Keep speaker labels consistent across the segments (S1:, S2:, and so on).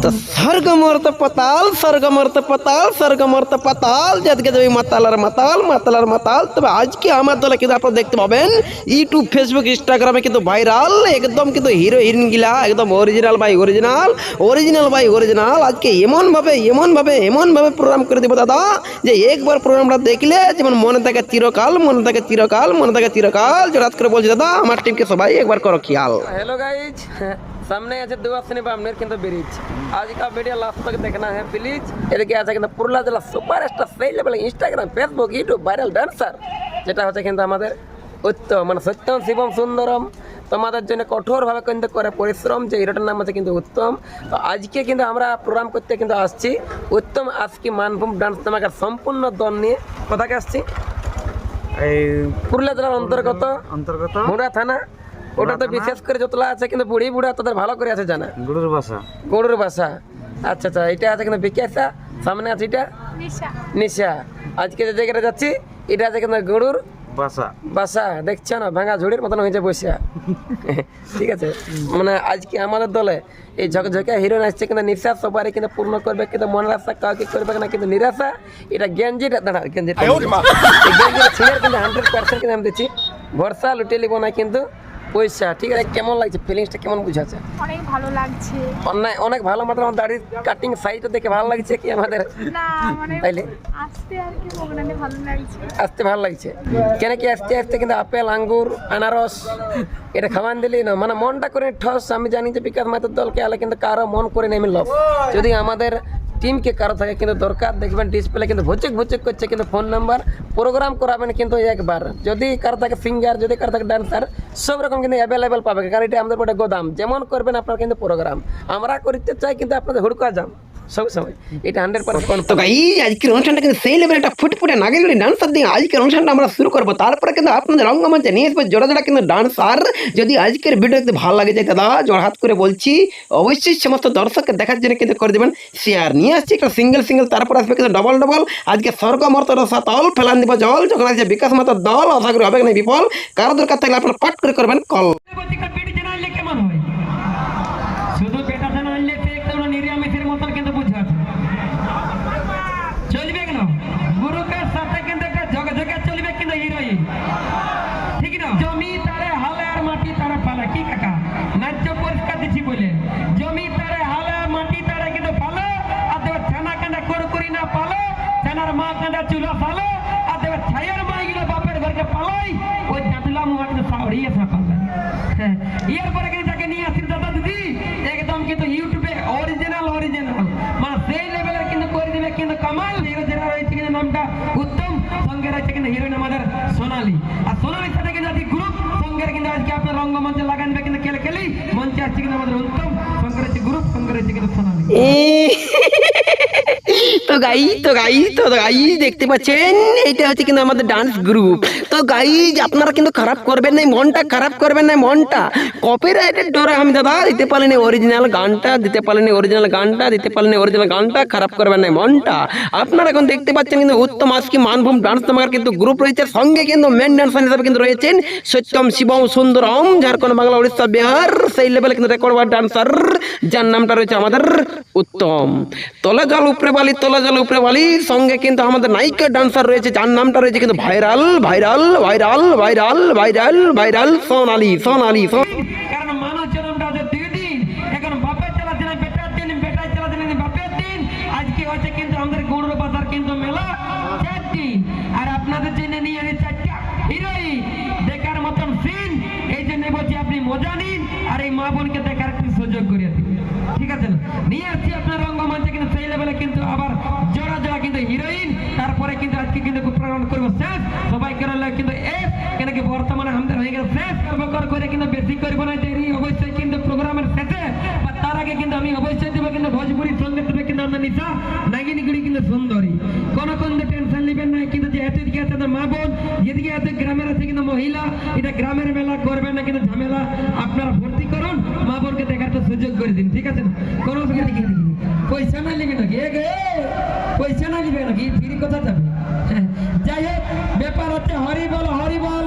S1: তো স্বর্গ মর্ত পাতাল, স্বর্গ মর্ত পাতাল, স্বর্গ মর্ত পাতাল, যাদেরকে যাবে মাতালার মাতাল, মাতালার মাতাল। তবে আজকে আমার দলে কিন্তু আপনারা দেখতে পাবেন ইউটিউব, ফেসবুক, ইনস্টাগ্রামে কিন্তু ভাইরাল একদম কিন্তু হিরো হিরোইন গিলা একদম অরিজিনাল ভাই অরিজিনাল, অরিজিনাল ভাই অরিজিনাল। আজকে এমনভাবে প্রোগ্রাম করে দেবো দাদা যে একবার প্রোগ্রামটা দেখলে যেমন মনে থাকে চিরকাল, মনে থাকে চিরকাল, মনে থাকে চিরকাল। জোরাত করে বলছি দাদা আমার টিমকে সবাই একবার করো খেয়াল।
S2: हेलो गाइज, सामने আছে দুয়াশনি বামনের কিন্তু ব্রিজ। आज का वीडियो लास्ट तक देखना है प्लीज। এদিকে আছে কিন্তু পুরুলিয়া জেলা সুপারস্টার সেই লেভেলে Instagram, Facebook, YouTube viral dancer, যেটা হচ্ছে কিন্তু আমাদের উত্তম, মানে সত্যম শিবম সুন্দরম। তোমাদের জন্য কঠোরভাবে কিন্তু করে পরিশ্রম, যে হিরোটার নাম আছে কিন্তু উত্তম। তো আজকে কিন্তু আমরা প্রোগ্রাম করতে কিন্তু আসছি উত্তম আজকে মানভূম ডান্স নামক সম্পূর্ণ দল নিয়ে। কোথাকে আসছি? এই পুরুলিয়া জেলার অন্তর্গত মুড়া থানা। ওটা তো বিশেষ করে যতলা আছে কিন্তু বুড়ি বুড়া তাদের ভালো করে আছে জানা, গরুর বাসা। আচ্ছা আচ্ছা, এটা আছে কিন্তু বিকেশা, সামনে আছে এটা নিশা। আজকে যে জায়গাটা যাচ্ছি এটা আছে কিন্তু গরুর বাসা। দেখছো না ভাঙা ঝুড়ির মতন হয়েছে বসিয়া। ঠিক আছে, মানে আজকে আমাদের দলে এই ঝকঝকে হিরোইন আসছে কিন্তু নিশা সবারই কিন্তু পূর্ণ করবে, কিন্তু মনের আশা কাউকে করবে না কিন্তু নিরাশা। এটা গেঞ্জিটা দাঁড়া, গেঞ্জিটা ছিঁড়ে কিন্তু 100% কিন্তু আমি দিচ্ছি ভরসা লুটে লিব না কিন্তু পয়সা। ঠিক আছে, কেমন লাগছে ফিলিংসটা, কেমন বুঝাচ্ছে?
S3: অনেক ভালো লাগছে।
S2: অনেক ভালো, মানে আমার দাড়ির কাটিং সাইজটা দেখে ভালো লাগছে কি আমাদের?
S3: না মানে
S2: তাইলে
S3: আসতে আর কি প্রোগ্রামে ভালো লাগছে।
S2: আসতে ভালো লাগছে কেন কি? আসতে আসতে কিন্তু আপেল, আঙ্গুর, আনারস এটা খাওয়ান দিলি না, মানে মনটা করে ঠস। আমি জানি যে বিকাশ মাতার দলকে আলে কিন্তু কারো মন করে নেমে লস। যদি আমাদের টিমকে কারো থাকে কিন্তু দরকার, দেখবেন ডিসপ্লে কিন্তু ভুচুক ভুচুক করছে কিন্তু ফোন নাম্বার প্রোগ্রাম করাবেন কিন্তু একবার। যদি কারো থাকে সিঙ্গার, যদি কারো থাকে ডান্সার, সব রকম কিন্তু অ্যাভেলেবেল পাবে, কারণ এটা আমাদের একটা গোদাম। যেমন করবেন আপনার কিন্তু প্রোগ্রাম আমরা করতে চাই কিন্তু আপনাদের হুড়কা যাম সব সময়, এটা 100%।
S1: তো গাইস আজকের অনুষ্ঠানটা কিন্তু সেই লেভেলে একটা ফুটফুটে নাগের ডান্সার দিয়ে আজকের অনুষ্ঠানটা আমরা শুরু করবো। তারপরে কিন্তু আপনাদের রঙ্গমঞ্চে নিয়ে আসবো জোড়া জোড়া কিন্তু ডান্সার। যদি আজকের ভিডিও দেখতে ভালো লাগে যায় দাদা, জোড় হাত করে বলছি অবশ্যই সমস্ত দর্শককে দেখার জন্য কিন্তু করে দেবেন শেয়ার। নিয়ে আসছি একটা সিঙ্গেল, তারপর আসবে কিন্তু ডবল। আজকে স্বর্গ মর্তর সাতল ফেলান দিব জল, যখন আসছে বিকাশ মাতার দল আশা করি হবে না বিফল। কারো দরকার থাকলে আপনারা পাট করে করবেন কল।
S2: শুধু পেটা জানা আনলে একদম নিরামিষের মতন কিন্তু বুঝা চলবে কেন? গুরুকের সাথে কিন্তু একটা ঝগঝগে চলবে কিন্তু হিরোইন, ঠিক না? জমি তারে হালে আর মাটি তারা পালা, কি কাকা ন্যায্য পরিষ্কার দিচ্ছি বলে, জমি তারে হালে আর মাটি তারা কিন্তু পালো, আর দেবে ছানা কাঁদা করি না পালো, ছানার মা কাঁদা চুলা পালো, আর দেবে ছায়ার মা গিয়ে বাপের ঘরকে পালাই, ওই জাতলা মুখা কিন্তু সাউড়িয়ে পালা। হ্যাঁ, এরপরে কিন্তু যাকে নিয়ে আসছি দাদা দিদি একদম কিন্তু ইউটিউবে অরিজিনাল মানে সেই লেভেলের কিন্তু করে দিবে কিন্তু কামাল। হিরো যারা রয়েছে কিন্তু নামটা উত্তম, সঙ্গে রয়েছে কিন্তু হিরোইন আমাদের সোনালী। আর সোনালীর সাথে কিন্তু আজকে গ্রুপ সঙ্গে কিন্তু আজকে আপনার রঙ্গমঞ্চে লাগানবে কিন্তু খেলি মঞ্চে আসছে কিন্তু আমাদের উত্তম, সঙ্গে রয়েছে গ্রুপ, সঙ্গে রয়েছে কিন্তু সোনালী।
S1: তো গাইজ দেখতে পাচ্ছেন এটা হচ্ছে কিন্তু আমাদের ডান্স গ্রুপ। তো গাইজ আপনারা কিন্তু খারাপ করবেন না, মনটা খারাপ করবেন না, মনটা কপিরাইটের ডরে আমি দাদা দিতে পারিনি অরিজিনাল গানটা, খারাপ করবেন না মনটা। আপনারা এখন দেখতে পাচ্ছেন কিন্তু উত্তম আজকে মানভূম ডান্স নামের কিন্তু গ্রুপ রয়েছে, সঙ্গে কিন্তু মেন ডান্সার হিসেবে কিন্তু রয়েছেন সত্যম শিবম সুন্দরম, ঝাড়খণ্ড, বাংলা, উড়িষ্যা, বিহার সেই লেভেলে কিন্তু রেকর্ড ডান্সার, যার নামটা রয়েছে আমাদের উত্তম। তলে জল উপরে বালি, তলে জল উপরে বালি, সঙ্গে কিন্তু আমাদের নায়িকা ডান্সার রয়েছে যার নামটা রয়েছে কিন্তু ভাইরাল সোনালী।
S2: কারণ মানব জন্মটা আছে 2 দিন, এখন বাপের চালা দিন, বেটার দিন, বেটার চালা দিন, বাপের দিন। আজকে হচ্ছে কিন্তু আমাদের গৌড় বাজার কিন্তু মেলা 4 দিন, আর আপনাদের জন্য নিয়ে আনি 4টা হিরোইন দেখার মতন সিন। এই জন্য বলছি আপনি মজা নিন আর এই মা বোনকে দেখার একটু সুযোগ করে দিন, ঠিক আছে না? নিয়ে আসছি আপনার রঙ্গমঞ্চে কিন্তু সেই লেভেলে কিন্তু আবার জোড়া জোড়া কিন্তু হিরোইন। তারপরে কিন্তু আজকে কিন্তু প্রোগ্রাম করবো শেষ, সবাই করে কিন্তু কেন কি বর্তমানে আমাদের হয়ে গেল শেষ করে কিন্তু বেশি করবো না দেরি, অবশ্যই কিন্তু প্রোগ্রামের শেষে বা তার আগে কিন্তু আমি অবশ্যই দেবো কিন্তু ভোজপুরি সঙ্গে দেবে কিন্তু আমরা নিশা নাগিনীগুড়ি কিন্তু সুন্দরী। কোনো টেনশন নেবেন না, কিন্তু যে এদিকে আছে মা বোন, যেদিকে আছে গ্রামের আছে কিন্তু মহিলা, এটা গ্রামের মেলা করবেন না কিন্তু ঝামেলা। আপনারা ভর্তি করুন, মা বোনকে দেখার তো সুযোগ করে দিন, ঠিক আছে না? কোনো পয়সা না নেবে নাকি, পয়সা না নেবে নাকি, ফ্রি কথা যাবে। যাই হোক, ব্যাপার হচ্ছে হরি বল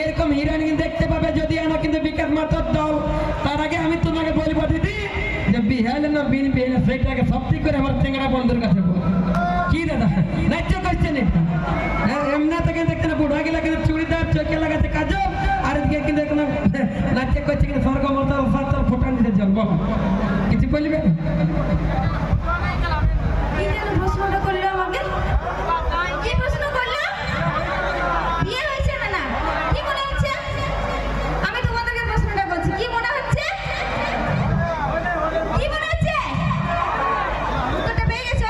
S2: এরকম হিরোইন দেখতে পাবে যদি আমরা কিন্তু বিকাশ মাতার দল। তার আগে আমি তোমাকে বলবো দিদি যে বিহাল না বিনবে না সেইটাকে সত্যি করে আমার চেঙ্গড়া বন্ধুর কাছে বল কি দাদা নাচ করছেন এটা এমনি থেকে দেখতে না বুড়া গেলে কিন্তু চুড়িদার চোখে লাগাতে কাজল আর এদিকে কিন্তু এখন নাচ করছে কিন্তু স্বর্গ মতো সাতটা ফোটান দিতে জল বাবা কিছু বলবে
S4: কি যেন প্রশ্নটা করলো আমাকে? কি প্রশ্ন করলো? বিয়ে হয়েছে না না? কি মনে হচ্ছে? আমি তোমাদেরকে প্রশ্নটা করছি, কি মনে হচ্ছে? কি মনে হচ্ছে? উত্তরটা পেয়ে গেছো?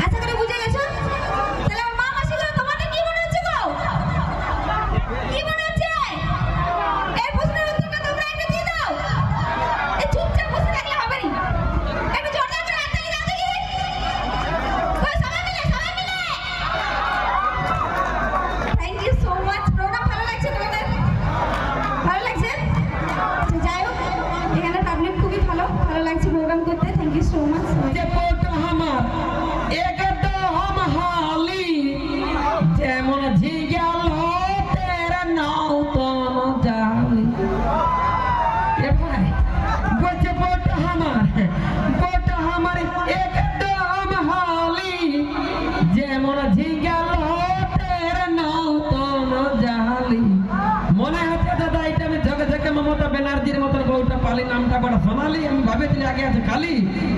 S4: আশা করি বুঝে গেছো? তাহলে আমার মা মাসিগুলো তোমাদের কি মনে হচ্ছে গো? কি মনে হচ্ছে? এই প্রশ্নের উত্তরটা তোমরা একটু দিয়ে দাও। এই চুপচাপ বসে থাকলে হবে না। একটু জোরদার করে হাততালি দাও দেখি। কই সবাই মিলে, সবাই মিলে। Thank you so much. Program ভালো লাগছে তোমাদের? ভালো লাগছে? তো যাই হোক, এখানে পাবলিক খুবই ভালো লাগছে প্রোগ্রাম করতে। Thank you so much.
S2: যে পোটা আমার একদম হালি যেমন ঝিগাল তেরা নাও তো জালি এ ভাই বলছে পোটা আমার একদম হালি যেমন ঝিগাল তেরা নাও তো জালি মনে হচ্ছে দাদা এটা আমি ঝকে ঝকে মমতা ব্যানার্জির মতন বউটা পালি নামটা বড় সোনালি আমি ভাবেছিলি আগে আছে খালি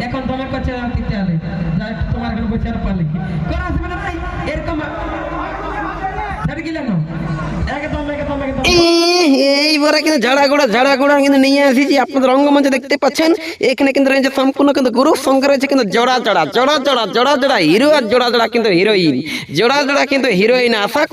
S2: এখন তোমার কাছে আর দিতে হবে যাই তোমার এখানে বসে আর পালি কোন আসবে না ভাই এরকম ছেড়ে গেলে না একদম
S1: এইবারে কিন্তু ঝাড়াগুড়া কিন্তু নিয়ে আসিছি আপনাদের রঙ্গমঞ্চে দেখতে পাচ্ছেন এখানে কিন্তু রয়েছে সম্পূর্ণ কিন্তু গ্রুপ সঙ্গে রয়েছে কিন্তু জোড়া হিরো আর জোড়া কিন্তু হিরোইন জোড়া কিন্তু হিরোইন আশা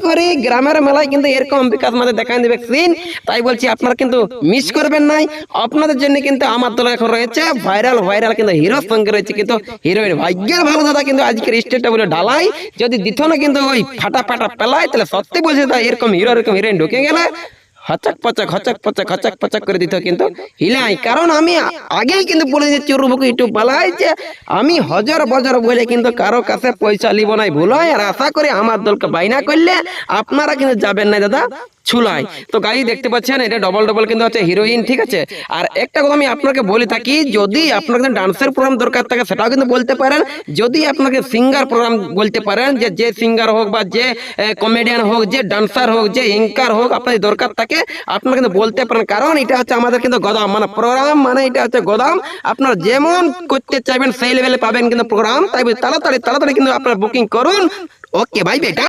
S1: করি গ্রামের মেলায় কিন্তু এরকম বিকাশ মাঝে দেখান দেবে সিন তাই বলছি আপনারা কিন্তু মিস করবেন নাই আপনাদের জন্য কিন্তু আমার দল এখন রয়েছে ভাইরাল কিন্তু হিরোর সঙ্গে রয়েছে কিন্তু হিরোইন ভাগ্যের ভালো দাদা কিন্তু আজকের স্টেজটা বলে ঢালাই যদি দিত না কিন্তু ওই ফাটা পেলায় তাহলে সত্যি বলছে দাদা এরকম হিরোইন ঢুকে গেলে হচক পচক করে দিত কিন্তু হিলাই কারণ আমি আগেই কিন্তু বলে দিচ্ছি চুরবুক ইউটিউব বালাই যে আমি হজর বজর বলে কিন্তু কারো কাছে পয়সা লিব নাই ভুল হয় আর আশা করি আমার দলকে বাইনা করলে আপনারা কিন্তু যাবেন না দাদা ছুলাই তো গাড়ি দেখতে পাচ্ছেন এটা ডবল কিন্তু আছে হিরোইন ঠিক আছে আর একটা কথা আমি আপনাকে বলে থাকি যদি আপনার ডান্সের প্রোগ্রাম দরকার থাকে সেটাও কিন্তু বলতে পারেন যদি আপনাকে সিঙ্গার প্রোগ্রাম বলতে পারেন যে সিঙ্গার হোক বা যে কমেডিয়ান হোক যে ডান্সার হোক যে অ্যাঙ্কার হোক আপনাদের দরকার থাকে আপনারা কিন্তু বলতে পারেন কারণ এটা হচ্ছে আমাদের কিন্তু গোদাম মানে প্রোগ্রাম মানে এটা হচ্ছে গোদাম আপনারা যেমন করতে চাইবেন সেই লেভেলে পাবেন কিন্তু প্রোগ্রাম তাই তাড়াতাড়ি কিন্তু আপনারা বুকিং করুন ওকে ভাই বেটা